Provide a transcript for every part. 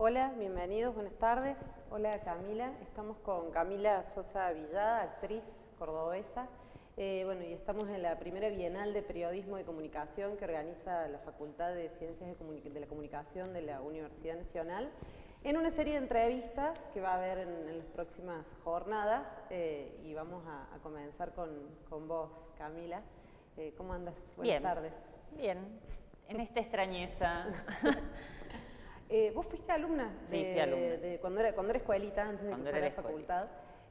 Hola, bienvenidos, buenas tardes. Hola Camila, estamos con Camila Sosa Villada, actriz cordobesa. Y estamos en la primera Bienal de Periodismo y Comunicación que organiza la Facultad de Ciencias de la Comunicación de la Universidad Nacional, en una serie de entrevistas que va a haber en las próximas jornadas, y vamos a comenzar con vos, Camila. ¿Cómo andas? Buenas tardes. Bien, en esta extrañeza. ¿Vos fuiste alumna? Sí, fui alumna. De cuando era escuelita, antes de que fuera facultad.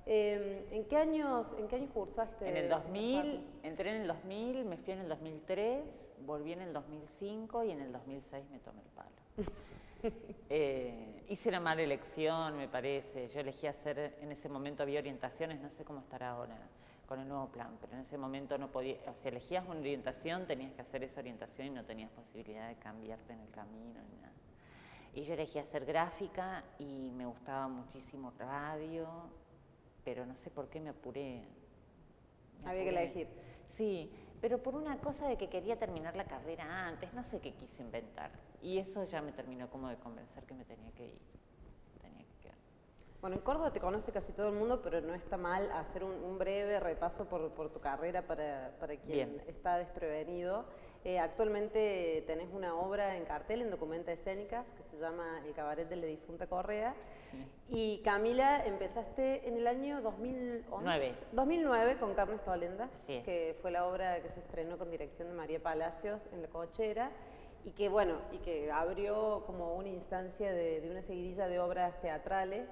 ¿En qué años cursaste? En el 2000, entré en el 2000, me fui en el 2003, volví en el 2005 y en el 2006 me tomé el palo. Hice una mala elección, me parece. Yo elegí hacer, en ese momento había orientaciones, no sé cómo estará ahora con el nuevo plan, pero en ese momento no podía, o sea, elegías una orientación, tenías que hacer esa orientación y no tenías posibilidad de cambiarte en el camino ni nada. Y yo elegí hacer gráfica y me gustaba muchísimo radio, pero no sé por qué me apuré. Había que elegir. Sí, pero por una cosa de que quería terminar la carrera antes, no sé qué quise inventar. Y eso ya me terminó como de convencer que me tenía que ir, tenía que quedar. Bueno, en Córdoba te conoce casi todo el mundo, pero no está mal hacer un breve repaso por tu carrera para quien está desprevenido. Actualmente tenés una obra en cartel, en Documenta Escénicas, que se llama El cabaret de la difunta Correa. Sí. Y Camila, empezaste en el año 2009 con Carnes Tolendas, sí, que fue la obra que se estrenó con dirección de María Palacios en La Cochera, y que abrió como una instancia de una seguidilla de obras teatrales.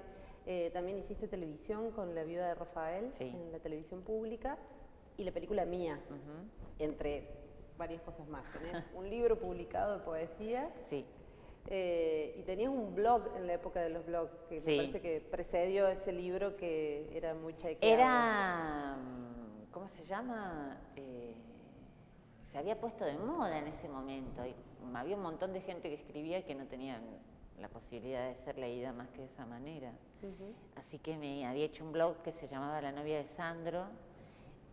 También hiciste televisión con La viuda de Rafael, sí, en la televisión pública, y la película Mía, entre varias cosas más. Tenés un libro publicado de poesías, sí, y tenías un blog en la época de los blogs, que sí, me parece que precedió ese libro, que era muy chequeado. Era, ¿cómo se llama? Se había puesto de moda en ese momento, y había un montón de gente que escribía y que no tenían la posibilidad de ser leída más que de esa manera. Así que me había hecho un blog que se llamaba La novia de Sandro,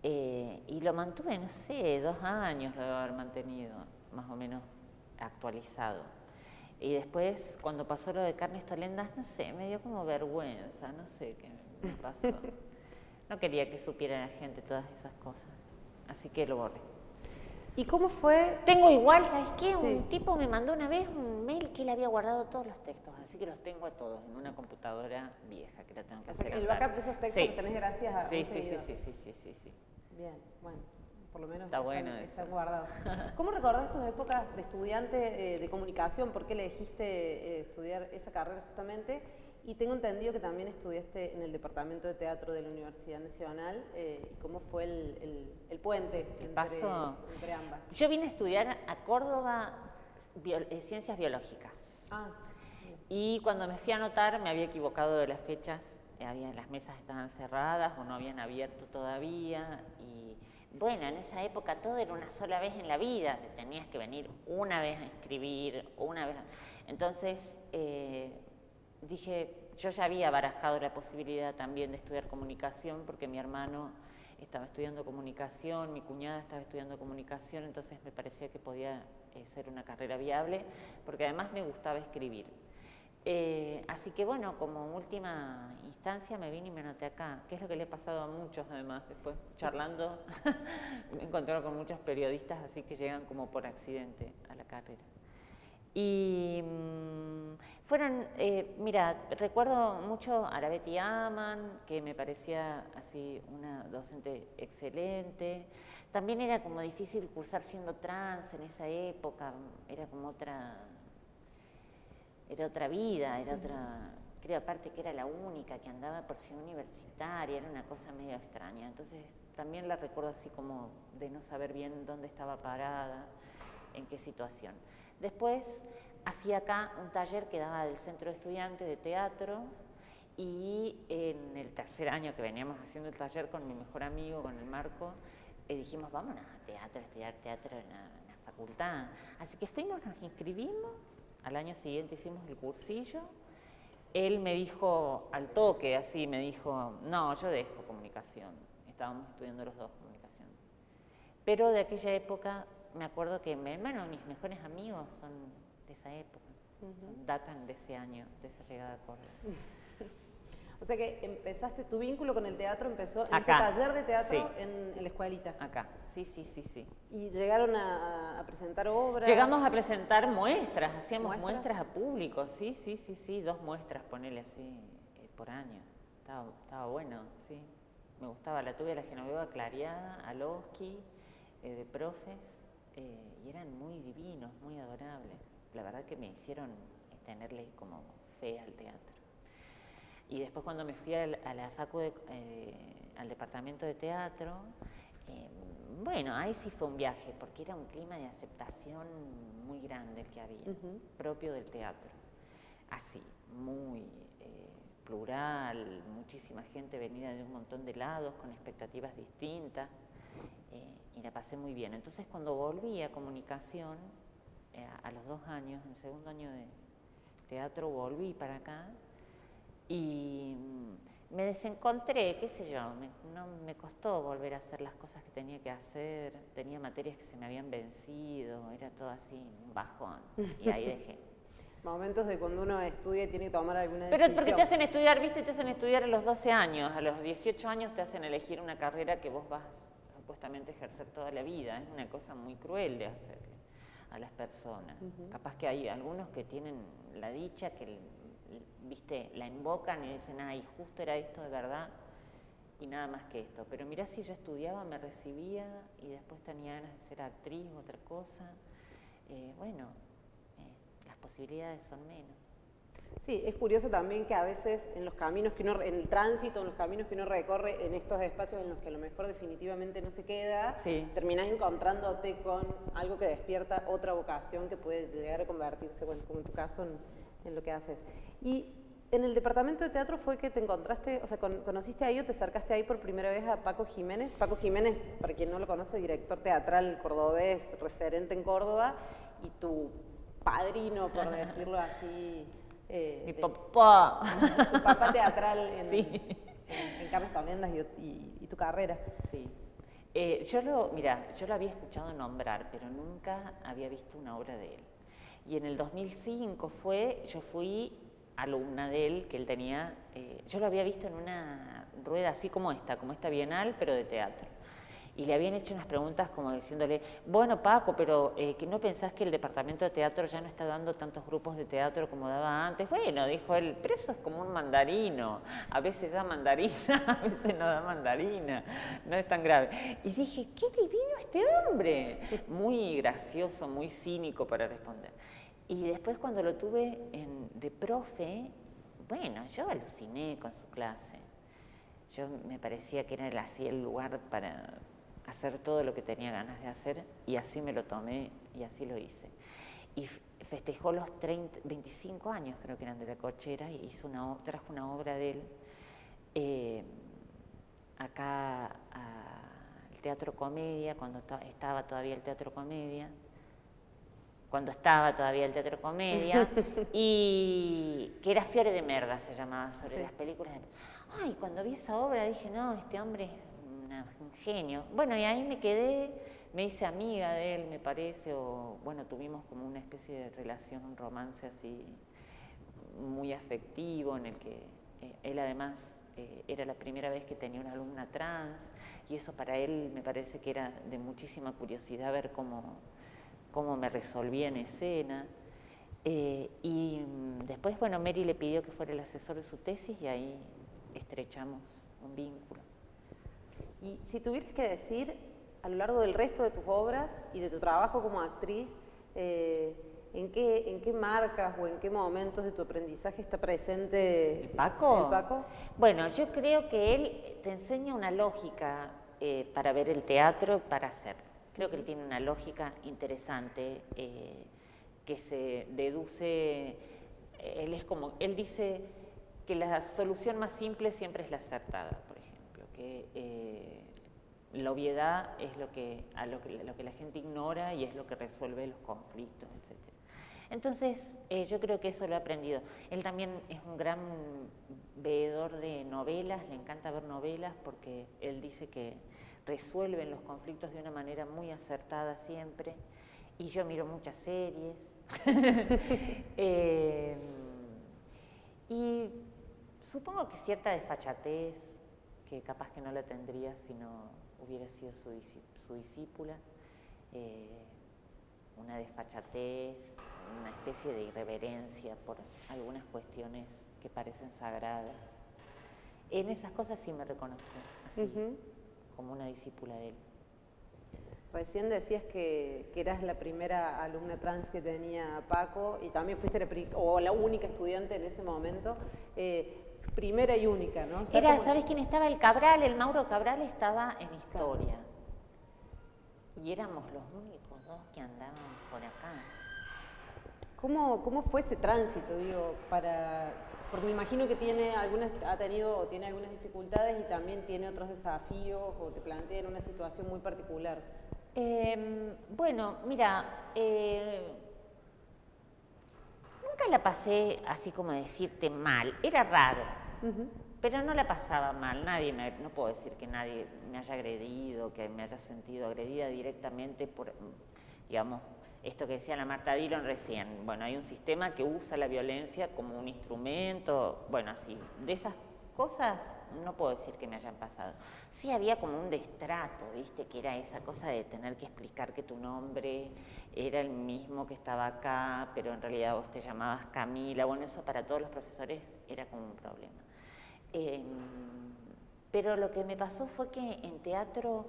y lo mantuve, no sé, 2 años lo debo haber mantenido, más o menos actualizado. Y después, cuando pasó lo de Carnes Tolendas, no sé, me dio como vergüenza, no sé qué me pasó. No quería que supiera la gente todas esas cosas, así que lo borré. ¿Y cómo fue? Tengo igual, ¿sabes qué? Sí. Un tipo me mandó una vez un mail que él había guardado todos los textos, así que los tengo a todos en una computadora vieja que la tengo que hacer. El backup de esos textos, sí, que tenés gracias a un seguidor. Sí. Bien, bueno, por lo menos están guardados. ¿Cómo recordás tus épocas de estudiante de comunicación? ¿Por qué elegiste estudiar esa carrera justamente? Y tengo entendido que también estudiaste en el Departamento de Teatro de la Universidad Nacional. ¿Y cómo fue el puente entre ambas? Yo vine a estudiar a Córdoba Ciencias Biológicas. Y cuando me fui a anotar me había equivocado de las fechas. Las mesas estaban cerradas o no habían abierto todavía. Y bueno, en esa época todo era una sola vez en la vida. Te tenías que venir una vez a inscribir, una vez. Entonces dije, yo ya había barajado la posibilidad también de estudiar comunicación, porque mi hermano estaba estudiando comunicación, mi cuñada estaba estudiando comunicación, entonces me parecía que podía ser una carrera viable, porque además me gustaba escribir. Así que bueno, como última instancia me vine y me anoté acá, que es lo que le ha pasado a muchos además, después charlando me encontré con muchos periodistas, así que llegan como por accidente a la carrera. Y fueron, mira, recuerdo mucho a la Betty Aman, que me parecía así una docente excelente. También era como difícil cursar siendo trans en esa época, era como otra vida, era otra, creo aparte que era la única que andaba por Ciudad Universitaria, era una cosa medio extraña. Entonces también la recuerdo así como de no saber bien dónde estaba parada, en qué situación. Después hacía acá un taller que daba del Centro de Estudiantes de Teatro, y en el tercer año que veníamos haciendo el taller con mi mejor amigo, con el Marco, dijimos, vámonos a teatro, a estudiar teatro en la facultad. Así que fuimos, nos inscribimos, al año siguiente hicimos el cursillo. Él me dijo al toque, así, me dijo, no, yo dejo comunicación. Estábamos estudiando los dos comunicación. Pero de aquella época me acuerdo que, bueno, mis mejores amigos son de esa época. datan de ese año, de esa llegada a Córdoba. O sea que empezaste, tu vínculo con el teatro empezó en Acá. este taller de teatro Sí. en la escuelita. Acá, sí. ¿Y llegaron a presentar obras? Llegamos a presentar muestras, hacíamos muestras a público, sí, 2 muestras, ponele así, por año. Estaba bueno, sí. Me gustaba, la tuve a la Genoveva Clariada, a Losky, de profes, y eran muy divinos, muy adorables. La verdad que me hicieron tenerle como fe al teatro. Y después cuando me fui a la facu, al departamento de teatro, bueno, ahí sí fue un viaje, porque era un clima de aceptación muy grande el que había, propio del teatro. Así, muy plural, muchísima gente venida de un montón de lados, con expectativas distintas, y la pasé muy bien. Entonces cuando volví a comunicación, a los 2 años, en el segundo año de teatro, volví para acá, y me desencontré, qué sé yo, no me costó volver a hacer las cosas que tenía que hacer, tenía materias que se me habían vencido, era todo así, un bajón, y ahí dejé. Momentos de cuando uno estudia y tiene que tomar alguna decisión. Pero porque te hacen estudiar, ¿viste? Te hacen estudiar a los 12 años, a los 18 años te hacen elegir una carrera que vos vas supuestamente a ejercer toda la vida, es una cosa muy cruel de hacerle a las personas. Capaz que hay algunos que tienen la dicha que viste, la invocan y dicen, ay, justo era esto de verdad, y nada más que esto. Pero mirá, si yo estudiaba, me recibía, y después tenía ganas de ser actriz o otra cosa, las posibilidades son menos. Sí, es curioso también que a veces en los caminos que uno, en el tránsito, en los caminos que uno recorre, en estos espacios en los que a lo mejor definitivamente no se queda, terminás encontrándote con algo que despierta otra vocación que puede llegar a convertirse, bueno, como en tu caso, en lo que haces. Y en el departamento de teatro fue que te encontraste, o sea, conociste ahí o te acercaste ahí por primera vez a Paco Jiménez. Paco Jiménez, para quien no lo conoce, director teatral cordobés, referente en Córdoba, y tu padrino, por decirlo así. Mi papá. Tu papá teatral en Carlos Tabliendas y tu carrera. Sí. Yo lo había escuchado nombrar, pero nunca había visto una obra de él. Y en el 2005 yo fui alumna de él, que él tenía, yo lo había visto en una rueda así como esta bienal, pero de teatro. Y le habían hecho unas preguntas como diciéndole, bueno Paco, pero ¿que no pensás que el departamento de teatro ya no está dando tantos grupos de teatro como daba antes? Bueno, dijo él, pero eso es como un mandarino, a veces da mandarina, a veces no da mandarina, no es tan grave. Y dije, qué divino este hombre, muy gracioso, muy cínico para responder. Y después cuando lo tuve de profe, bueno, yo aluciné con su clase. Me parecía que era así el lugar para hacer todo lo que tenía ganas de hacer, y así me lo tomé y así lo hice. Y festejó los 25 años, creo que eran, de La Cochera, y trajo una obra de él acá al Teatro Comedia, cuando estaba todavía el Teatro Comedia, y que era Fiore de Merda, se llamaba, sobre las películas de... Ay, cuando vi esa obra dije, no, este hombre es un genio. Bueno, y ahí me quedé, me hice amiga de él, me parece, o bueno, tuvimos como una especie de relación, un romance así muy afectivo, en el que él además era la primera vez que tenía una alumna trans, y eso para él me parece que era de muchísima curiosidad ver cómo me resolvía en escena. Y después, bueno, Mary le pidió que fuera el asesor de su tesis, y ahí estrechamos un vínculo. Y si tuvieras que decir, a lo largo del resto de tus obras y de tu trabajo como actriz, ¿en qué marcas o en qué momentos de tu aprendizaje está presente ¿El Paco? ¿El Paco? Bueno, yo creo que él te enseña una lógica para ver el teatro, para hacerlo. Creo que él tiene una lógica interesante que se deduce, él dice que la solución más simple siempre es la acertada, por ejemplo, que la obviedad es lo que la gente ignora y es lo que resuelve los conflictos, etc. Entonces, yo creo que eso lo he aprendido. Él también es un gran veedor de novelas, le encanta ver novelas porque él dice que resuelven los conflictos de una manera muy acertada siempre. Y yo miro muchas series, Y supongo que cierta desfachatez, que capaz que no la tendría si no hubiera sido su discípula, una desfachatez, una especie de irreverencia por algunas cuestiones que parecen sagradas. En esas cosas sí me reconozco, así, como una discípula de él. Recién decías que eras la primera alumna trans que tenía Paco y también fuiste la única estudiante en ese momento. Primera y única, ¿no? O sea, ¿Sabes quién estaba? El Mauro Cabral estaba en historia. Claro. Y éramos los únicos dos que andaban por acá. ¿Cómo fue ese tránsito, digo, porque me imagino que tiene algunas dificultades y también tiene otros desafíos o te plantea en una situación muy particular? Bueno, mira, nunca la pasé así como decirte mal, era raro, pero no la pasaba mal, no puedo decir que nadie me haya agredido, que me haya sentido agredida directamente por, digamos, esto que decía la Marta Dillon recién. Bueno, hay un sistema que usa la violencia como un instrumento, bueno, así, de esas cosas no puedo decir que me hayan pasado. Sí había como un destrato, ¿viste? Que era esa cosa de tener que explicar que tu nombre era el mismo que estaba acá, pero en realidad vos te llamabas Camila. Bueno, eso para todos los profesores era como un problema. Pero lo que me pasó fue que en teatro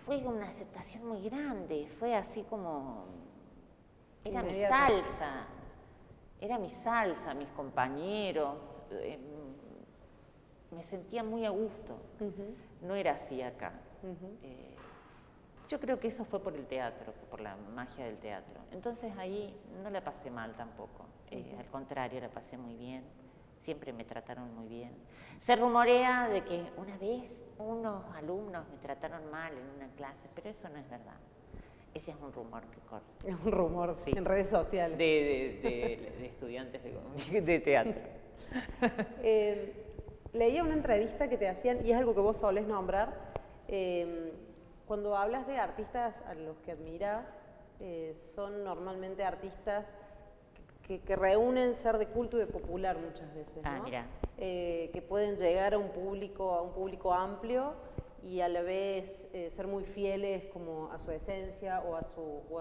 fue una aceptación muy grande, fue así como... Era mi salsa, mis compañeros... me sentía muy a gusto, no era así acá. Yo creo que eso fue por el teatro, por la magia del teatro. Entonces ahí no la pasé mal tampoco, al contrario, la pasé muy bien, siempre me trataron muy bien. Se rumorea de que una vez unos alumnos me trataron mal en una clase, pero eso no es verdad. Ese es un rumor que corre. Es un rumor, sí, en redes sociales. De estudiantes de teatro. Leía una entrevista que te hacían, y es algo que vos solés nombrar, cuando hablas de artistas a los que admiras, son normalmente artistas que reúnen ser de culto y de popular muchas veces, ¿no? Mira. Que pueden llegar a un público amplio y a la vez ser muy fieles como a su esencia o a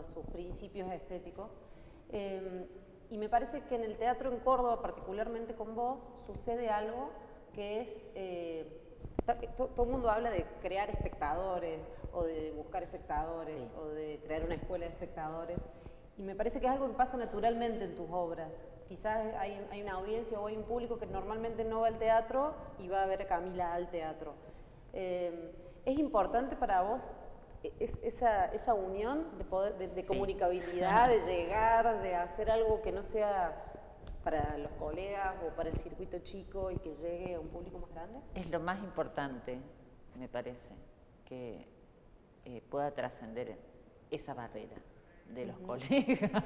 sus principios estéticos. Y me parece que en el teatro en Córdoba, particularmente con vos, sucede algo que es, todo el mundo habla de crear espectadores o de buscar espectadores, sí, o de crear una escuela de espectadores, y me parece que es algo que pasa naturalmente en tus obras. Quizás hay una audiencia o hay un público que normalmente no va al teatro y va a ver a Camila al teatro. ¿Es importante para vos esa unión de comunicabilidad, de llegar, de hacer algo que no sea para los colegas o para el circuito chico y que llegue a un público más grande? Es lo más importante, me parece, que pueda trascender esa barrera de los colegas.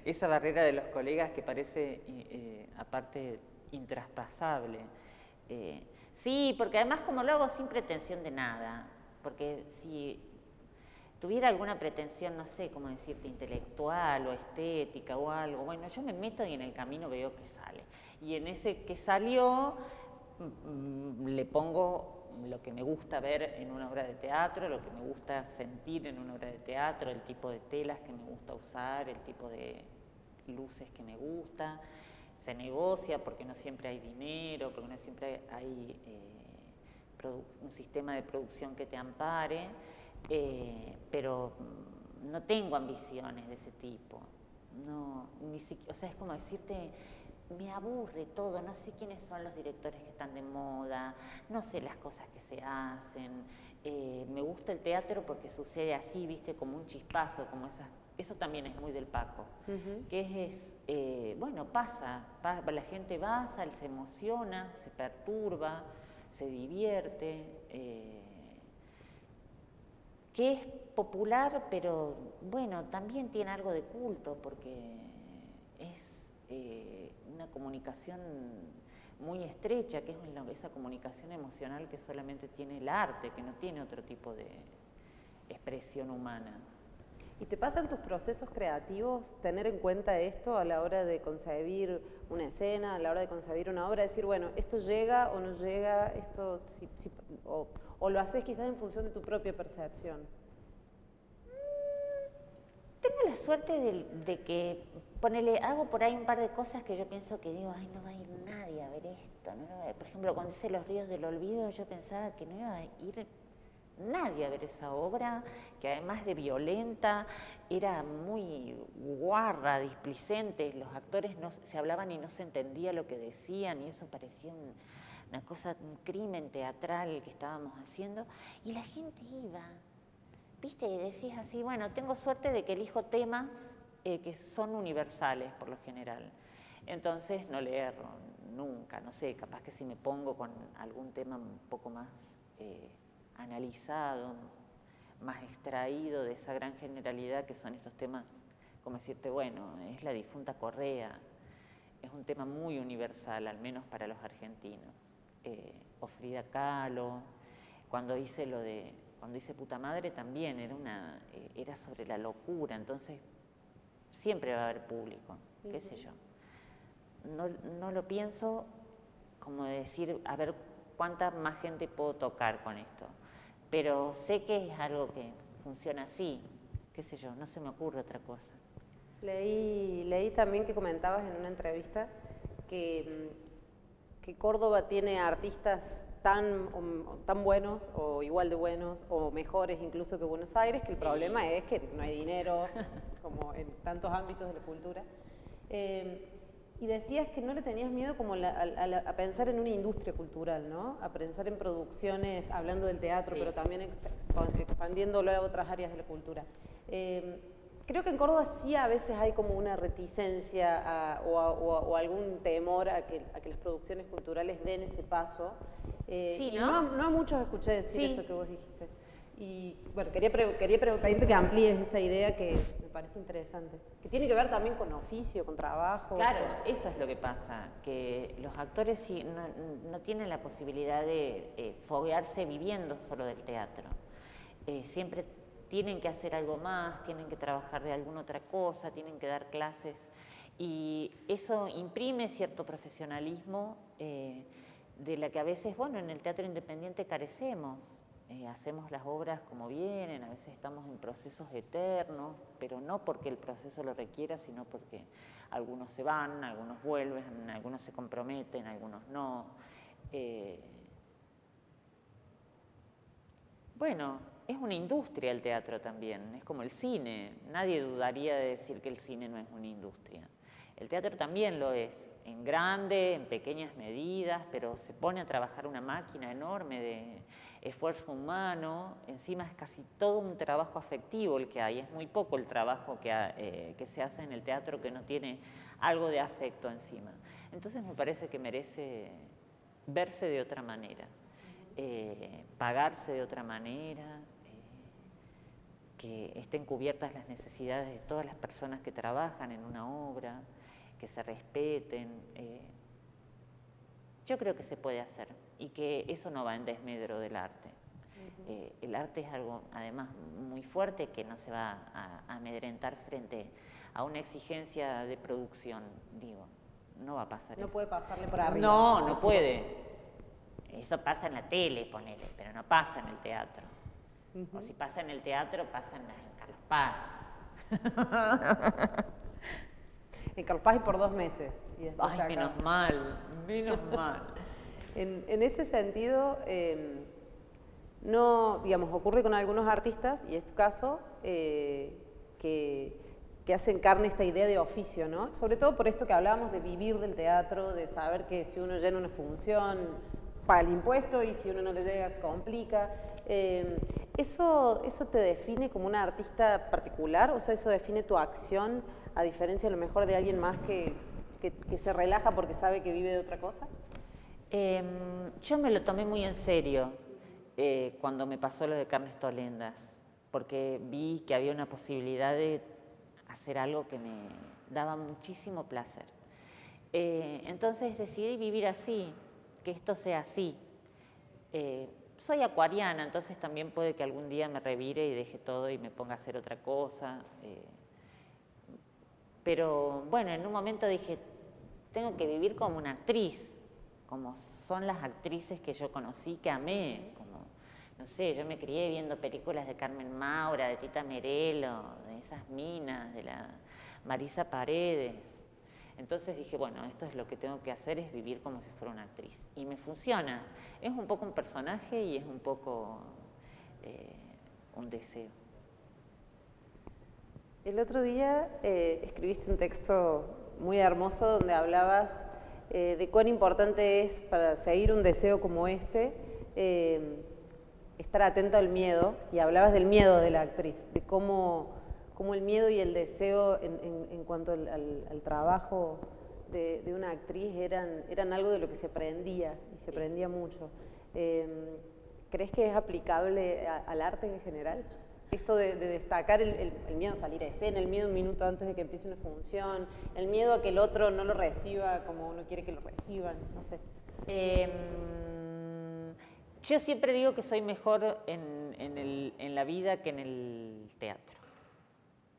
Esa barrera de los colegas que parece, aparte, intraspasable. Sí, porque además como lo hago sin pretensión de nada, porque si tuviera alguna pretensión, no sé cómo decirte, intelectual o estética o algo, bueno, yo me meto y en el camino veo que sale. Y en ese que salió le pongo lo que me gusta ver en una obra de teatro, lo que me gusta sentir en una obra de teatro, el tipo de telas que me gusta usar, el tipo de luces que me gusta. Se negocia porque no siempre hay dinero, porque no siempre hay un sistema de producción que te ampare. Pero no tengo ambiciones de ese tipo, no, ni siquiera, o sea, es como decirte, me aburre todo, no sé quiénes son los directores que están de moda, no sé las cosas que se hacen, me gusta el teatro porque sucede así, viste, como un chispazo, como eso también es muy del Paco, que es, bueno, pasa, la gente va, se emociona, se perturba, se divierte, que es popular, pero bueno, también tiene algo de culto, porque es una comunicación muy estrecha, que es esa comunicación emocional que solamente tiene el arte, que no tiene otro tipo de expresión humana. ¿Y te pasa en tus procesos creativos tener en cuenta esto a la hora de concebir una escena, a la hora de concebir una obra? Decir, bueno, ¿esto llega o no llega? Esto o lo haces quizás en función de tu propia percepción. Tengo la suerte de que, hago por ahí un par de cosas que yo pienso que digo, ay, no va a ir nadie a ver esto. ¿No? Por ejemplo, cuando hice Los ríos del olvido, yo pensaba que no iba a ir nadie a ver esa obra, que además de violenta, era muy guarra, displicente, los actores se hablaban y no se entendía lo que decían, y eso parecía una cosa, un crimen teatral que estábamos haciendo, y la gente iba. ¿Viste? Y decís así, bueno, tengo suerte de que elijo temas que son universales por lo general. Entonces no le erro nunca, no sé, capaz que si me pongo con algún tema un poco más analizado, más extraído de esa gran generalidad que son estos temas, como decirte, bueno, es la difunta Correa, es un tema muy universal, al menos para los argentinos. O Frida Kahlo, cuando hice Puta Madre también era sobre la locura, entonces siempre va a haber público, qué sé yo. No lo pienso como decir, a ver cuánta más gente puedo tocar con esto, pero sé que es algo que funciona así, qué sé yo, no se me ocurre otra cosa. Leí también que comentabas en una entrevista que Córdoba tiene artistas tan buenos o igual de buenos o mejores incluso que Buenos Aires, que el problema es que no hay dinero, como en tantos ámbitos de la cultura. Y decías que no le tenías miedo como a pensar en una industria cultural, ¿no? A pensar en producciones, hablando del teatro, pero también expandiéndolo a otras áreas de la cultura. Creo que en Córdoba sí a veces hay como una reticencia o algún temor a que las producciones culturales den ese paso. Sí, ¿no? No a muchos escuché decir eso que vos dijiste. Y bueno, quería pedirte que amplíes esa idea que me parece interesante. Que tiene que ver también con oficio, con trabajo. Claro, eso es lo que pasa, que los actores no tienen la posibilidad de foguearse viviendo solo del teatro. Siempre tienen que hacer algo más, tienen que trabajar de alguna otra cosa, tienen que dar clases. Y eso imprime cierto profesionalismo de la que a veces, bueno, en el teatro independiente carecemos. Hacemos las obras como vienen, a veces estamos en procesos eternos, pero no porque el proceso lo requiera, sino porque algunos se van, algunos vuelven, algunos se comprometen, algunos no. Bueno, es una industria el teatro también, es como el cine. Nadie dudaría de decir que el cine no es una industria. El teatro también lo es, en grande, en pequeñas medidas, pero se pone a trabajar una máquina enorme de esfuerzo humano. Encima es casi todo un trabajo afectivo el que hay, es muy poco el trabajo que se hace en el teatro que no tiene algo de afecto encima. Entonces me parece que merece verse de otra manera. Pagarse de otra manera, que estén cubiertas las necesidades de todas las personas que trabajan en una obra, que se respeten. Yo creo que se puede hacer y que eso no va en desmedro del arte. El arte es algo, además, muy fuerte que no se va a amedrentar frente a una exigencia de producción, digo. No va a pasar eso. No puede pasarle por arriba. No puede. Eso pasa en la tele, ponele, pero no pasa en el teatro. O si pasa en el teatro, pasa en Carlos Paz. En Carlos Paz y por 2 meses. Y ay, menos mal. En ese sentido, no, digamos, ocurre con algunos artistas, y es tu caso, que hacen carne esta idea de oficio, ¿no? Sobre todo por esto que hablábamos de vivir del teatro, de saber que si uno llena una función, paga el impuesto y si uno no le llega se complica. ¿Eso te define como una artista particular? O sea, ¿eso define tu acción a diferencia a lo mejor de alguien más que se relaja porque sabe que vive de otra cosa? Yo me lo tomé muy en serio cuando me pasó lo de Carnes Tolendas, porque vi que había una posibilidad de hacer algo que me daba muchísimo placer. Entonces decidí vivir así, que esto sea así. soy acuariana, entonces también puede que algún día me revire y deje todo y me ponga a hacer otra cosa. Pero bueno, en un momento dije, tengo que vivir como una actriz, como son las actrices que yo conocí, que amé. Como, no sé, yo me crié viendo películas de Carmen Maura, de Tita Merelo, de esas minas, de la Marisa Paredes. Entonces dije, bueno, esto es lo que tengo que hacer, es vivir como si fuera una actriz. Y me funciona. Es un poco un personaje y es un poco un deseo. El otro día escribiste un texto muy hermoso donde hablabas de cuán importante es para seguir un deseo como este estar atento al miedo, y hablabas del miedo de la actriz, de cómo el miedo y el deseo en cuanto al trabajo de una actriz eran algo de lo que se aprendía, y se aprendía mucho. ¿Crees que es aplicable al arte en general? Esto de destacar el miedo a salir a escena, el miedo un minuto antes de que empiece una función, el miedo a que el otro no lo reciba como uno quiere que lo reciban, no sé. Yo siempre digo que soy mejor en la vida que en el teatro.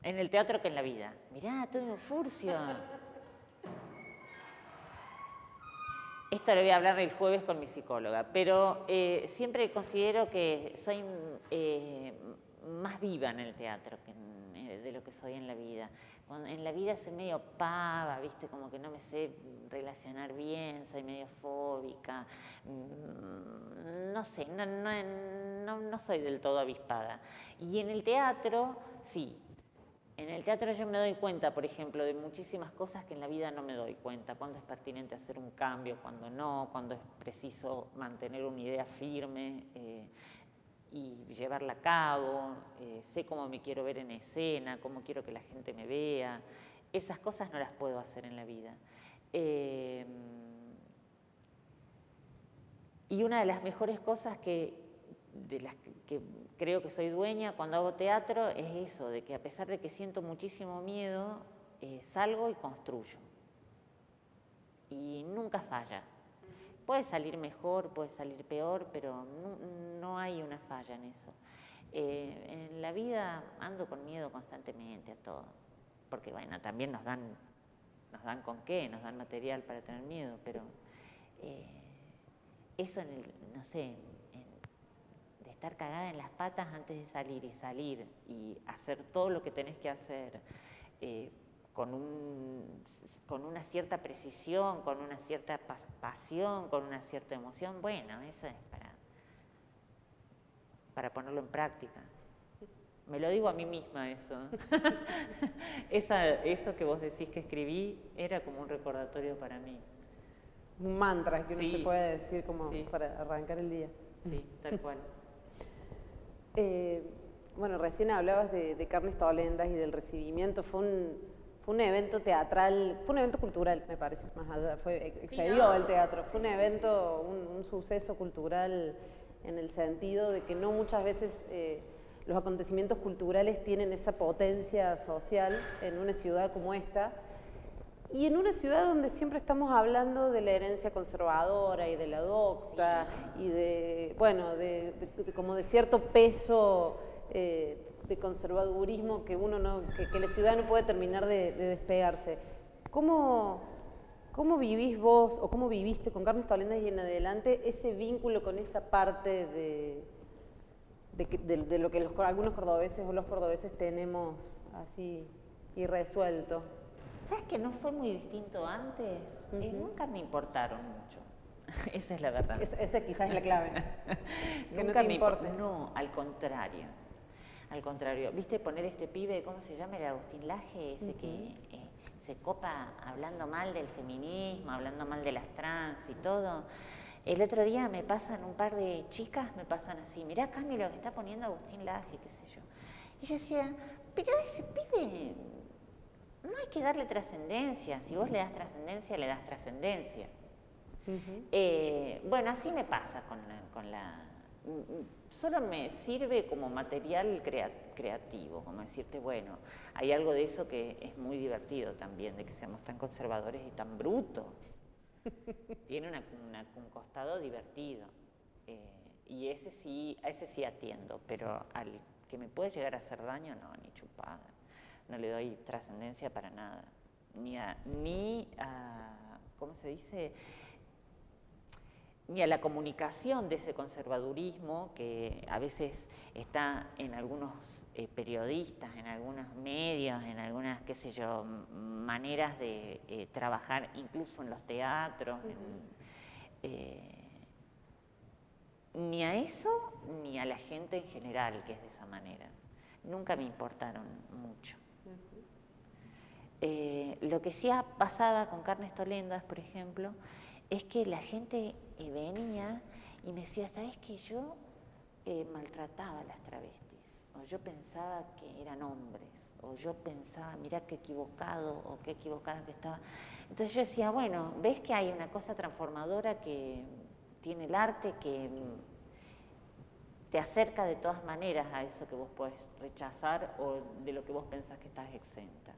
En el teatro que en la vida. Mirá, Antonio Furcio. Esto lo voy a hablar el jueves con mi psicóloga, pero siempre considero que soy más viva en el teatro que de lo que soy en la vida. En la vida soy medio pava, ¿viste? Como que no me sé relacionar bien, soy medio fóbica, no sé, no soy del todo avispada. Y en el teatro, sí. En el teatro yo me doy cuenta, por ejemplo, de muchísimas cosas que en la vida no me doy cuenta. Cuándo es pertinente hacer un cambio, cuándo no, cuándo es preciso mantener una idea firme y llevarla a cabo. Sé cómo me quiero ver en escena, cómo quiero que la gente me vea. Esas cosas no las puedo hacer en la vida. Y una de las mejores cosas de las que creo que soy dueña cuando hago teatro es eso, de que a pesar de que siento muchísimo miedo, salgo y construyo. Y nunca falla. Puede salir mejor, puede salir peor, pero no hay una falla en eso. En la vida ando con miedo constantemente a todo, porque bueno, también nos dan con qué, nos dan material para tener miedo, pero eso no sé, de estar cagada en las patas antes de salir y hacer todo lo que tenés que hacer con una cierta precisión, con una cierta pasión, con una cierta emoción, bueno, eso es para ponerlo en práctica. Me lo digo a mí misma eso. Eso que vos decís que escribí era como un recordatorio para mí. Un mantra que uno se puede decir como para arrancar el día. Sí, tal cual. Bueno, recién hablabas de Carnes Tolendas y del recibimiento. Fue un evento teatral, fue un evento cultural, me parece, más allá, excedió el teatro. Fue un evento, un suceso cultural en el sentido de que no muchas veces los acontecimientos culturales tienen esa potencia social en una ciudad como esta. Y en una ciudad donde siempre estamos hablando de la herencia conservadora y de la docta y de, bueno, como de cierto peso de conservadurismo que que la ciudad no puede terminar de despegarse. ¿Cómo vivís vos o cómo viviste con Carnes Tolendas y en adelante ese vínculo con esa parte de lo que algunos cordobeses o los cordobeses tenemos así irresuelto? ¿Sabes que no fue muy distinto antes? Nunca me importaron mucho. Esa es la verdad. Esa quizás es la clave. Que Nunca no te importe. No, al contrario. Al contrario. ¿Viste poner este pibe, cómo se llama, el Agustín Laje? Ese que se copa hablando mal del feminismo, hablando mal de las trans y todo. El otro día me pasan un par de chicas, me pasan así, mirá Cami lo que está poniendo Agustín Laje, qué sé yo. Y yo decía, pero ese pibe... No hay que darle trascendencia. Si vos le das trascendencia, le das trascendencia. Bueno, así me pasa con la... Solo me sirve como material creativo, como decirte, bueno, hay algo de eso que es muy divertido también, de que seamos tan conservadores y tan brutos. Tiene un costado divertido. Y a ese sí atiendo, pero al que me puede llegar a hacer daño, no, ni chupada. No le doy trascendencia para nada. Ni a, ¿cómo se dice? Ni a la comunicación de ese conservadurismo que a veces está en algunos periodistas, en algunos medios, en algunas, qué sé yo, maneras de trabajar, incluso en los teatros. Ni a eso, ni a la gente en general, que es de esa manera. Nunca me importaron mucho. Lo que sí pasaba con Carnes Tolendas, por ejemplo, es que la gente venía y me decía, ¿sabes que yo maltrataba a las travestis? O yo pensaba que eran hombres, o yo pensaba, mirá qué equivocado, o qué equivocada que estaba. Entonces yo decía, bueno, ¿ves que hay una cosa transformadora que tiene el arte, que te acerca de todas maneras a eso que vos podés rechazar o de lo que vos pensás que estás exenta?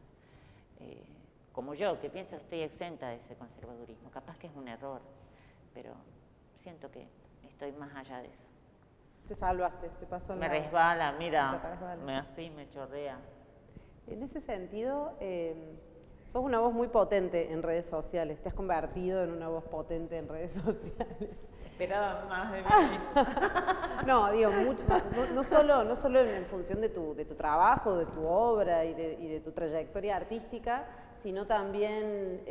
Como yo, que pienso que estoy exenta de ese conservadurismo. Capaz que es un error, pero siento que estoy más allá de eso. Te salvaste, te pasó Me resbala, mira, me chorrea. En ese sentido, sos una voz muy potente en redes sociales. Te has convertido en una voz potente en redes sociales. Esperaba más de mí. No, digo, mucho, no solo en función de tu trabajo, de tu obra y de tu trayectoria artística, sino también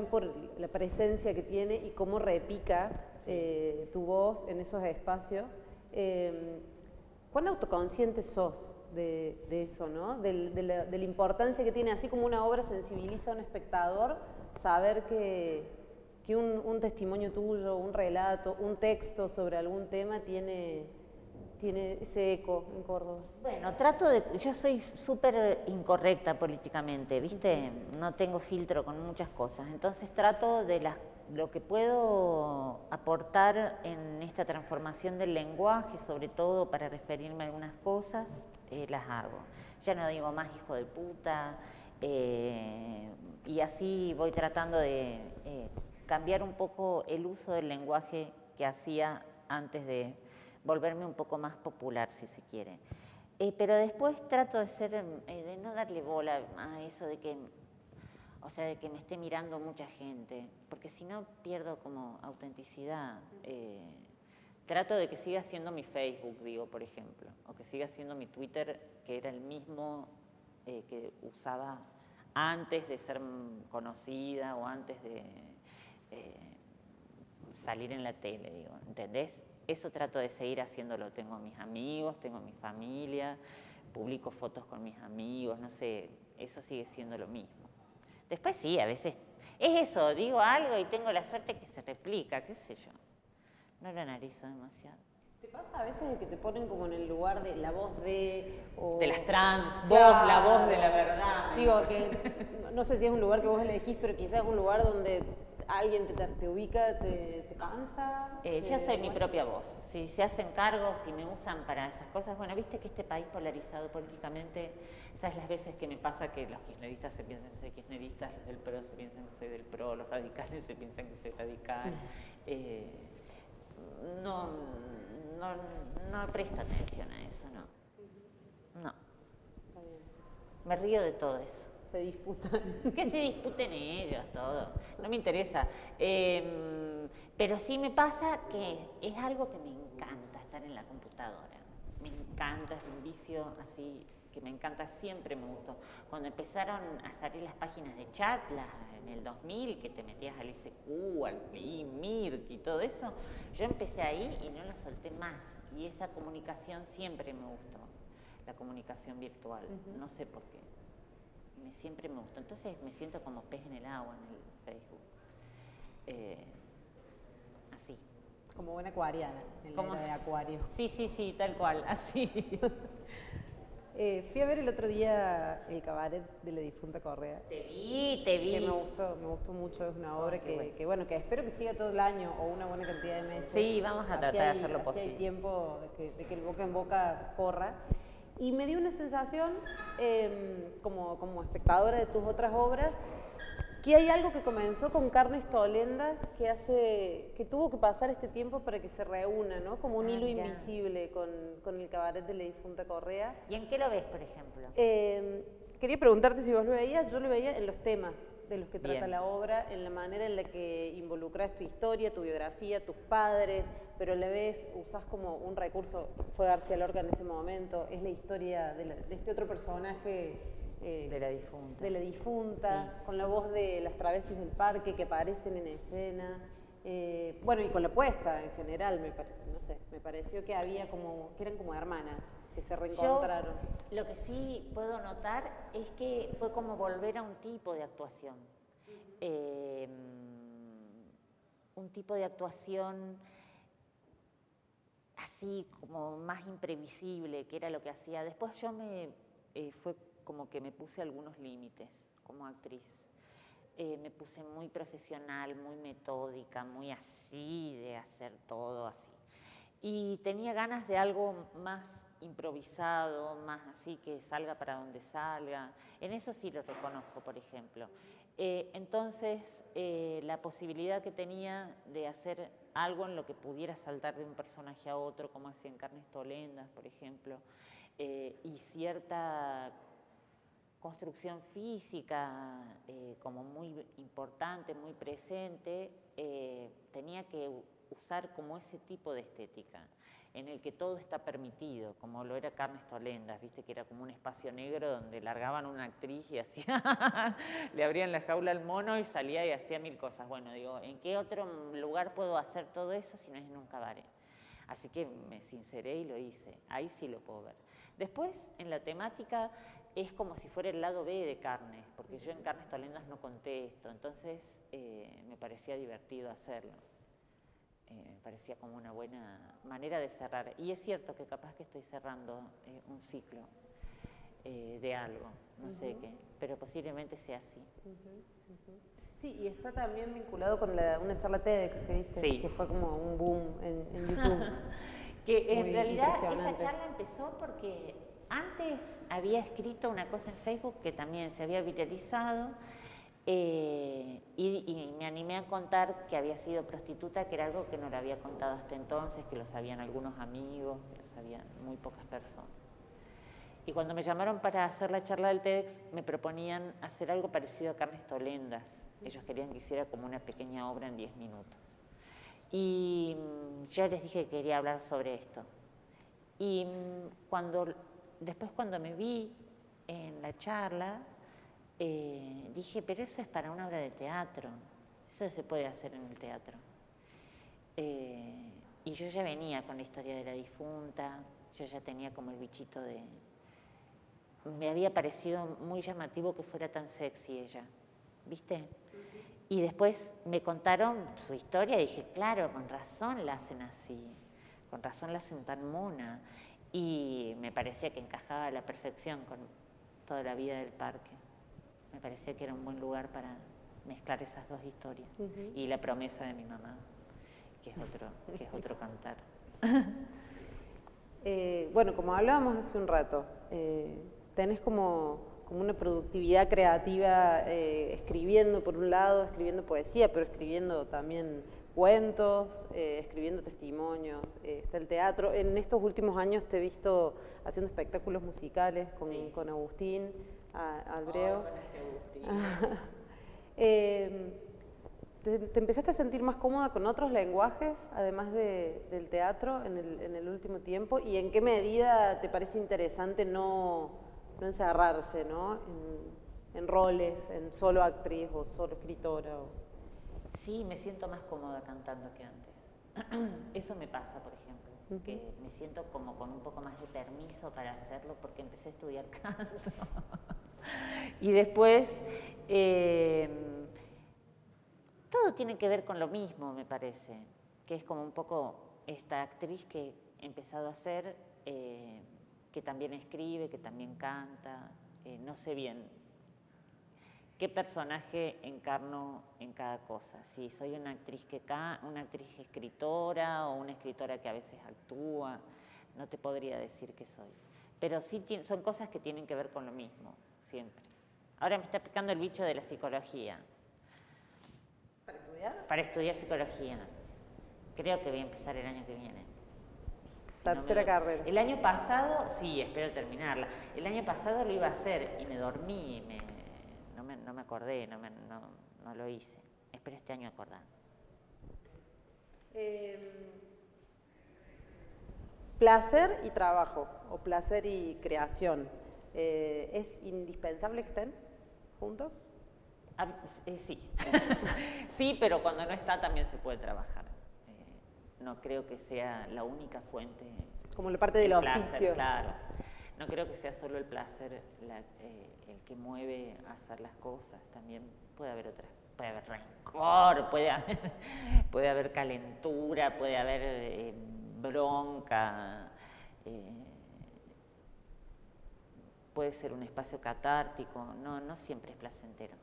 por la presencia que tiene y cómo repica tu voz en esos espacios. ¿Cuán autoconsciente sos de eso, ¿no? De la importancia que tiene, así como una obra sensibiliza a un espectador, saber que un testimonio tuyo, un relato, un texto sobre algún tema tiene ese eco en Córdoba? Bueno, yo soy súper incorrecta políticamente, ¿viste? No tengo filtro con muchas cosas, entonces trato de lo que puedo aportar en esta transformación del lenguaje, sobre todo para referirme a algunas cosas, las hago. Ya no digo más hijo de puta, y así voy tratando de cambiar un poco el uso del lenguaje que hacía antes de volverme un poco más popular, si se quiere. Pero después trato de no darle bola a eso de que me esté mirando mucha gente, porque si no pierdo como autenticidad. Trato de que siga siendo mi Facebook, digo, por ejemplo, o que siga siendo mi Twitter, que era el mismo que usaba antes de ser conocida o antes de salir en la tele, digo, ¿entendés? Eso trato de seguir haciéndolo. Tengo mis amigos, tengo mi familia, publico fotos con mis amigos, no sé, eso sigue siendo lo mismo. Después sí, a veces es eso, digo algo y tengo la suerte que se replica, qué sé yo. No lo analizo demasiado. ¿Te pasa a veces de que te ponen como en el lugar de la voz de... de las trans, la voz de la verdad? Digo que, no sé si es un lugar que vos elegís, pero quizás es un lugar donde alguien te ubica, te cansa. Yo soy mi propia voz. Si se hacen cargos, si me usan para esas cosas, bueno, viste que este país polarizado políticamente, ¿sabes las veces que me pasa que los kirchneristas se piensan que soy kirchnerista, los del PRO se piensan que soy del PRO, los radicales se piensan que soy radical? No presto atención a eso, no. Me río de todo eso. Se disputan. Que se disputen ellos, todo. No me interesa. Pero sí me pasa que es algo que me encanta estar en la computadora. Me encanta, es un vicio así que me encanta, siempre me gustó. Cuando empezaron a salir las páginas de chat, en el 2000, que te metías al ICQ, al Mirk y todo eso, yo empecé ahí y no lo solté más. Y esa comunicación siempre me gustó, la comunicación virtual, no sé por qué. Siempre me gustó. Entonces me siento como pez en el agua en el Facebook. Así. Como buena acuariana, en la era de Acuario. Sí, tal cual, así. Fui a ver el otro día el cabaret de la difunta Correa. Te vi. Que me gustó mucho, es una obra que espero que siga todo el año o una buena cantidad de meses. Sí, vamos a tratar de hacerlo posible. Así hay tiempo de que el boca en boca corra. Y me dio una sensación, como espectadora de tus otras obras, Aquí hay algo que comenzó con Carnes Tolendas que tuvo que pasar este tiempo para que se reúna, ¿no? Como un hilo invisible con el cabaret de la difunta Correa. ¿Y en qué lo ves, por ejemplo? Quería preguntarte si vos lo veías. Yo lo veía en los temas de los que trata la obra, en la manera en la que involucras tu historia, tu biografía, tus padres, pero a la vez usás como un recurso, fue García Lorca en ese momento, es la historia de este otro personaje de la difunta, sí, con la voz de las travestis del parque que aparecen en escena, bueno, y con la puesta en general, me pareció que había que eran como hermanas que se reencontraron. Yo, lo que sí puedo notar es que fue como volver a un tipo de actuación. Un tipo de actuación así como más imprevisible, que era lo que hacía. Después yo fue como que me puse algunos límites como actriz. Me puse muy profesional, muy metódica, muy así, de hacer todo así. Y tenía ganas de algo más improvisado, más así que salga para donde salga. En eso sí lo reconozco, por ejemplo. Entonces, la posibilidad que tenía de hacer algo en lo que pudiera saltar de un personaje a otro, como hacía en Carnes Tolendas, por ejemplo, y cierta construcción física como muy importante, muy presente, tenía que usar como ese tipo de estética, en el que todo está permitido, como lo era Carnes Tolendas, viste que era como un espacio negro donde largaban una actriz y hacía, le abrían la jaula al mono y salía y hacía mil cosas. Bueno, digo, ¿en qué otro lugar puedo hacer todo eso si no es en un cabaret? Así que me sinceré y lo hice, ahí sí lo puedo ver. Después, en la temática, es como si fuera el lado B de Carnes, porque yo en Carnes Tolendas no contesto, entonces me parecía divertido hacerlo. Me parecía como una buena manera de cerrar. Y es cierto que capaz que estoy cerrando un ciclo de algo, no sé qué, pero posiblemente sea así. Sí, y está también vinculado con una charla TEDx que viste, sí, que fue como un boom en YouTube. Que en realidad esa charla empezó porque antes había escrito una cosa en Facebook que también se había viralizado y me animé a contar que había sido prostituta, que era algo que no le había contado hasta entonces, que lo sabían algunos amigos, que lo sabían muy pocas personas. Y cuando me llamaron para hacer la charla del TEDx, me proponían hacer algo parecido a Carnes Tolendas. Ellos querían que hiciera como una pequeña obra en 10 minutos. Y yo les dije que quería hablar sobre esto. Y después cuando me vi en la charla, dije, pero eso es para una obra de teatro, eso se puede hacer en el teatro. Y yo ya venía con la historia de la difunta, yo ya tenía como el bichito me había parecido muy llamativo que fuera tan sexy ella, ¿viste? Y después me contaron su historia y dije, claro, con razón la hacen así, con razón la hacen tan mona. Y me parecía que encajaba a la perfección con toda la vida del parque. Me parecía que era un buen lugar para mezclar esas dos historias. Y la promesa de mi mamá, que es otro cantar. Bueno, como hablábamos hace un rato, tenés como una productividad creativa escribiendo por un lado, escribiendo poesía, pero escribiendo también cuentos, escribiendo testimonios, está el teatro. En estos últimos años te he visto haciendo espectáculos musicales con Agustín Albreo. ¿Te empezaste a sentir más cómoda con otros lenguajes, además del teatro, en el último tiempo? ¿Y en qué medida te parece interesante no encerrarse, ¿no? en roles, en solo actriz o solo escritora? Sí, me siento más cómoda cantando que antes. Eso me pasa, por ejemplo, que me siento como con un poco más de permiso para hacerlo porque empecé a estudiar canto. Y después, todo tiene que ver con lo mismo, me parece, que es como un poco esta actriz que he empezado a ser, que también escribe, que también canta, no sé bien qué personaje encarno en cada cosa. Si soy una actriz una actriz escritora o una escritora que a veces actúa, no te podría decir qué soy. Pero sí son cosas que tienen que ver con lo mismo, siempre. Ahora me está picando el bicho de la psicología. estudiar? Para estudiar psicología. Creo que voy a empezar el año que viene. Tercera carrera. El año pasado, sí, espero terminarla. El año pasado lo iba a hacer y me dormí, no me acordé, no lo hice. Espero este año acordar. Placer y trabajo, o placer y creación. ¿Es indispensable que estén juntos? Sí. Sí, pero cuando no está también se puede trabajar. No creo que sea la única fuente. Como la parte del placer, oficio. Claro. No creo que sea solo el placer el que mueve a hacer las cosas. También puede haber otras. Puede haber rencor, puede haber calentura, puede haber bronca. Puede ser un espacio catártico. No siempre es placentero.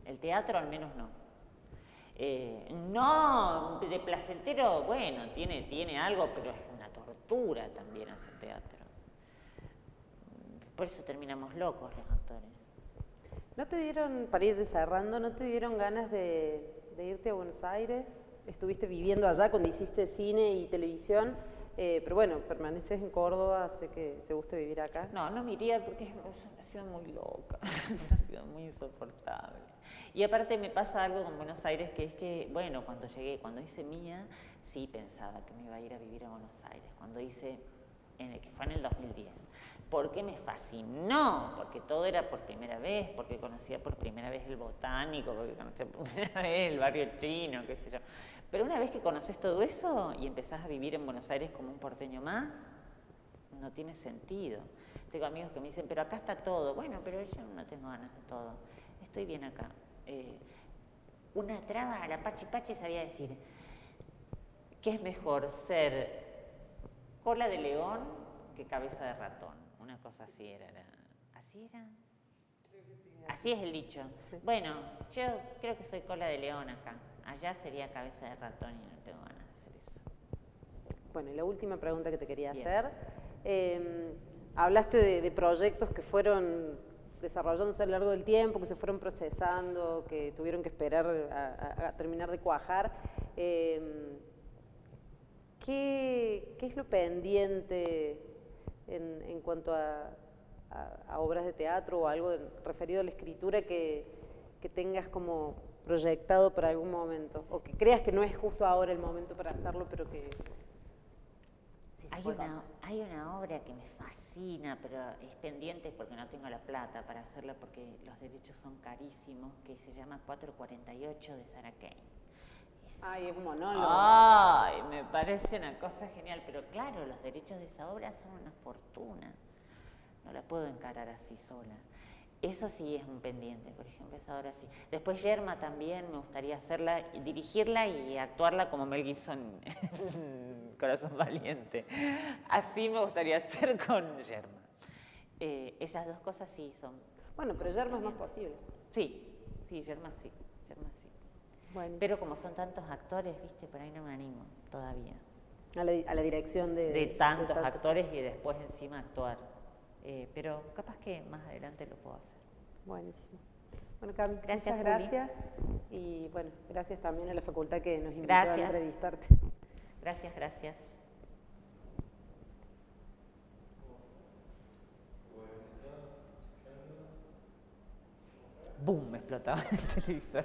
El teatro al menos no. No, de placentero, bueno, tiene algo, pero es una tortura también hacer teatro. Por eso terminamos locos los actores. ¿No te dieron, para ir cerrando, no te dieron ganas de irte a Buenos Aires? Estuviste viviendo allá cuando hiciste cine y televisión, pero bueno, permaneces en Córdoba, sé que te gusta vivir acá. No me iría porque es una ciudad muy loca, una ciudad muy insoportable. Y aparte me pasa algo con Buenos Aires, que es que, bueno, cuando hice Mía, sí pensaba que me iba a ir a vivir a Buenos Aires. Cuando hice, que fue en el 2010. Porque me fascinó, porque todo era por primera vez, porque conocía por primera vez el Botánico, porque conocía por primera vez el barrio chino, qué sé yo. Pero una vez que conoces todo eso y empezás a vivir en Buenos Aires como un porteño más, no tiene sentido. Tengo amigos que me dicen, pero acá está todo. Bueno, pero yo no tengo ganas de todo. Estoy bien acá. Una traba a la Pachi Pachi sabía decir que es mejor ser cola de león que cabeza de ratón. Una cosa así era. ¿Así era? Así es el dicho. Sí. Bueno, yo creo que soy cola de león acá. Allá sería cabeza de ratón y no tengo ganas de hacer eso. Bueno, y la última pregunta que te quería hacer. Hablaste de proyectos que fueron desarrollándose a lo largo del tiempo, que se fueron procesando, que tuvieron que esperar a terminar de cuajar. ¿Qué es lo pendiente en cuanto a obras de teatro o algo referido a la escritura que tengas como proyectado para algún momento? O que creas que no es justo ahora el momento para hacerlo, pero que... Sí, hay una obra que me fascina, pero es pendiente porque no tengo la plata para hacerla porque los derechos son carísimos, que se llama 448 de Sarah Kane. Ay, es un monólogo. Ay, me parece una cosa genial, pero claro, los derechos de esa obra son una fortuna. No la puedo encarar así sola. Eso sí es un pendiente, por ejemplo, esa obra sí. Después Yerma también, me gustaría hacerla, dirigirla y actuarla como Mel Gibson en Corazón Valiente. Así me gustaría hacer con Yerma. Esas dos cosas sí son... Bueno, pero Yerma es más posible. Sí, Yerma sí. Buenísimo. Pero como son tantos actores, viste, por ahí no me animo todavía. A la dirección de tantos actores y después encima actuar. Pero capaz que más adelante lo puedo hacer. Buenísimo. Bueno, Cami, muchas gracias. Y bueno, gracias también a la facultad que nos invitó a entrevistarte. Gracias. ¡Bum! Me explotaba el televisor.